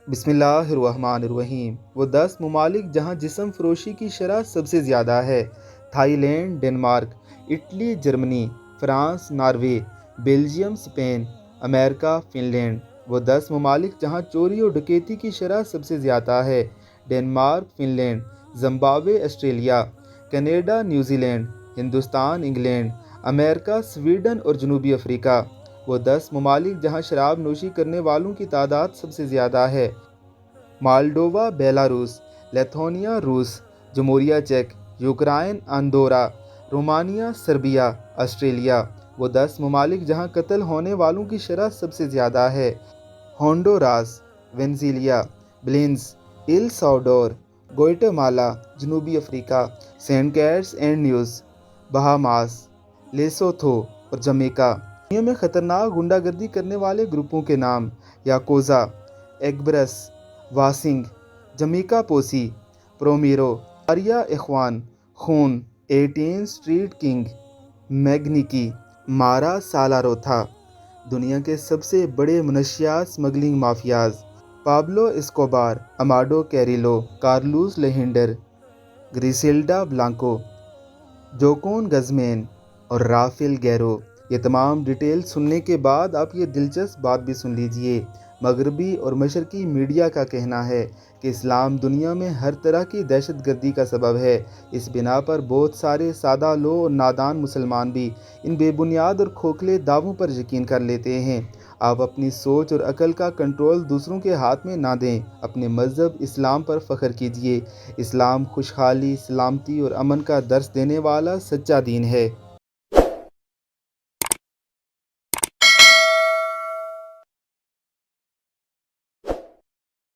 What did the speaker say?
بسم اللہ الرحمن الرحیم۔ وہ 10 ممالک جہاں جسم فروشی کی شرح سب سے زیادہ ہے: Thailand, Denmark, Italy, Germany, France, Norway, Belgium, Spain, امریکہ، فن لینڈ۔ وہ 10 ممالک جہاں چوری اور ڈکیتی کی شرح سب سے زیادہ ہے: Denmark, Finland, Zimbabwe, Australia, Canada, New Zealand, Hindustan, England, امریکہ، سویڈن اور جنوبی افریقہ۔ وہ 10 ممالک جہاں شراب نوشی کرنے والوں کی تعداد سب سے زیادہ ہے: مالڈووا، بیلاروس، لیتھونیا، روس، جمہوریہ چیک، Ukraine, Andorra, Romania, Serbia, Australia. وہ 10 ممالک جہاں قتل ہونے والوں کی شرح سب سے زیادہ ہے: Honduras, Venezuela, Belize, El Salvador, Guatemala, جنوبی افریقہ، Saint Kitts and Nevis, Bahamas, Lesotho اور جمیکا۔ دنیا میں خطرناک غنڈہ گردی کرنے والے گروپوں کے نام: یاکوزا، ایگبرس، واسنگ، جمیکا پوسی، پرومیرو، آریا اخوان، خون، 18 اسٹریٹ کنگ، میگنیکی، مارا سالاروتھا۔ دنیا کے سب سے بڑے منشیات اسمگلنگ مافیاز: پابلو اسکوبار، اماڈو کیریلو، کارلوس لیہنڈر، گریسیلڈا بلانکو، جوکون گزمین اور رافیل گیرو۔ یہ تمام ڈیٹیل سننے کے بعد آپ یہ دلچسپ بات بھی سن لیجئے۔ مغربی اور مشرقی میڈیا کا کہنا ہے کہ اسلام دنیا میں ہر طرح کی دہشت گردی کا سبب ہے۔ اس بنا پر بہت سارے سادہ لو اور نادان مسلمان بھی ان بے بنیاد اور کھوکھلے دعووں پر یقین کر لیتے ہیں۔ آپ اپنی سوچ اور عقل کا کنٹرول دوسروں کے ہاتھ میں نہ دیں۔ اپنے مذہب اسلام پر فخر کیجئے۔ اسلام خوشحالی، سلامتی اور امن کا درس دینے والا سچا دین ہے۔